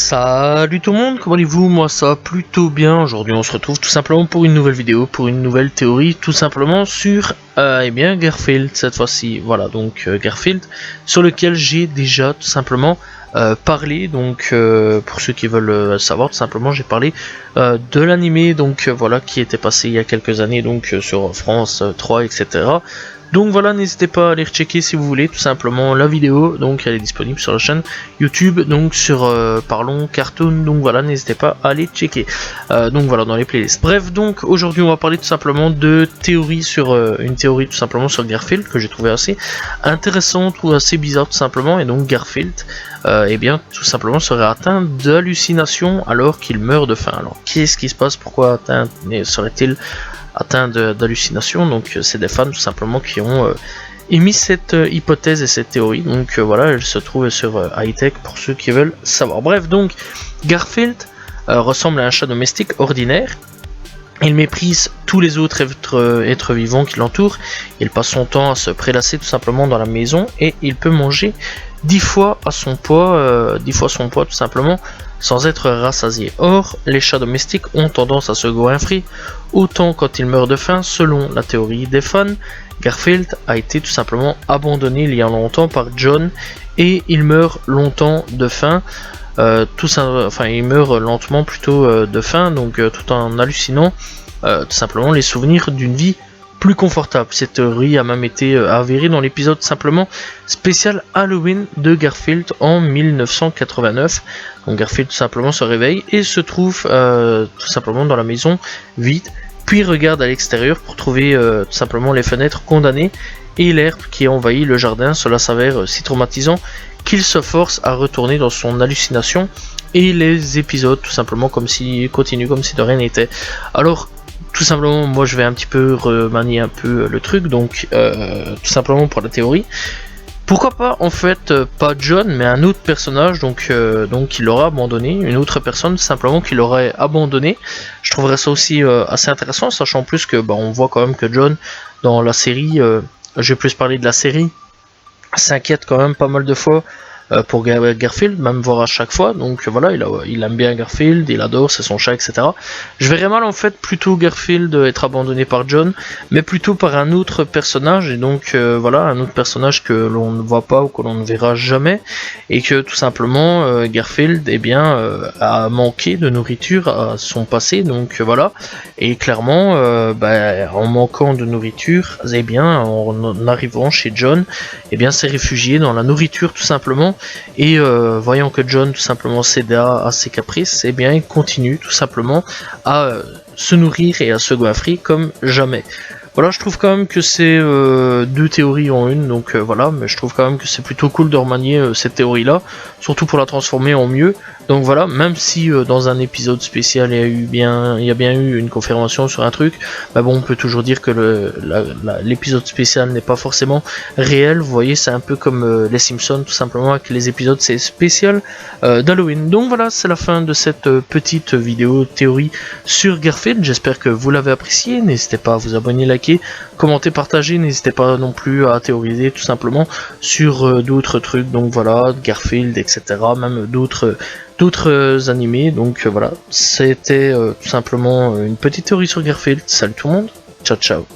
Salut tout le monde, comment allez-vous? Moi ça va plutôt bien. Aujourd'hui on se retrouve tout simplement pour une nouvelle vidéo, pour une nouvelle théorie, tout simplement sur Garfield cette fois-ci. Voilà, donc Garfield, sur lequel j'ai déjà tout simplement parlé. Donc pour ceux qui veulent savoir, tout simplement j'ai parlé de l'animé, donc voilà, qui était passé il y a quelques années, donc sur France 3, etc. Donc voilà, n'hésitez pas à aller checker si vous voulez tout simplement la vidéo, donc elle est disponible sur la chaîne YouTube, donc sur Parlons Cartoon, donc voilà, n'hésitez pas à aller checker, donc voilà, dans les playlists. Bref, donc aujourd'hui on va parler tout simplement de théorie sur, une théorie tout simplement sur Garfield, que j'ai trouvé assez intéressante ou assez bizarre tout simplement, et donc Garfield, eh bien tout simplement serait atteint d'hallucinations alors qu'il meurt de faim. Alors qu'est-ce qui se passe, pourquoi serait-il atteint d'hallucinations? Donc c'est des fans tout simplement qui ont émis cette hypothèse et cette théorie, donc voilà, elle se trouve sur Hightech pour ceux qui veulent savoir. Bref, donc Garfield ressemble à un chat domestique ordinaire. Il méprise tous les autres êtres vivants qui l'entourent. Il passe son temps à se prélasser tout simplement dans la maison, et il peut manger 10 fois son poids tout simplement, sans être rassasié. Or, les chats domestiques ont tendance à se goinfrer autant quand ils meurent de faim. Selon la théorie des fans, Garfield a été tout simplement abandonné il y a longtemps par John, et il meurt longtemps de faim. Il meurt lentement plutôt de faim, donc tout en hallucinant tout simplement les souvenirs d'une vie plus confortable. Cette théorie a même été avérée dans l'épisode simplement spécial Halloween de Garfield en 1989. Donc Garfield tout simplement se réveille et se trouve tout simplement dans la maison vide, puis regarde à l'extérieur pour trouver tout simplement les fenêtres condamnées et l'herbe qui envahit le jardin. Cela s'avère si traumatisant qu'il se force à retourner dans son hallucination, et les épisodes tout simplement continuent comme si de rien n'était. Alors tout simplement, moi je vais un petit peu remanier un peu le truc, donc tout simplement pour la théorie, pourquoi pas en fait pas John mais un autre personnage, donc qui l'aura abandonné, une autre personne simplement qui l'aurait abandonné. Je trouverais ça aussi assez intéressant, sachant plus que on voit quand même que John dans la série, je vais plus parler de la série, s'inquiète quand même pas mal de fois pour Garfield, même voir à chaque fois. Donc voilà, il aime bien Garfield, il adore, c'est son chat, etc. Je verrais mal en fait plutôt Garfield être abandonné par John, mais plutôt par un autre personnage, et donc voilà, un autre personnage que l'on ne voit pas ou que l'on ne verra jamais, et que tout simplement Garfield a manqué de nourriture à son passé, donc voilà, et clairement en manquant de nourriture, en arrivant chez John, s'est réfugié dans la nourriture tout simplement. Et voyant que John tout simplement céda à ses caprices, il continue tout simplement à se nourrir et à se goinfrer comme jamais. Voilà, je trouve quand même que c'est deux théories en une, donc voilà, mais je trouve quand même que c'est plutôt cool de remanier cette théorie-là, surtout pour la transformer en mieux. Donc voilà, même si dans un épisode spécial il y a bien eu une confirmation sur un truc, on peut toujours dire que l'épisode spécial n'est pas forcément réel. Vous voyez, c'est un peu comme les Simpsons, tout simplement, avec les épisodes c'est spécial d'Halloween. Donc voilà, c'est la fin de cette petite vidéo théorie sur Garfield. J'espère que vous l'avez apprécié. N'hésitez pas à vous abonner, liker, commenter, partager. N'hésitez pas non plus à théoriser tout simplement sur d'autres trucs, donc voilà, Garfield, etc. Même d'autres animés. Donc voilà, c'était tout simplement une petite théorie sur Garfield. Salut tout le monde, ciao ciao.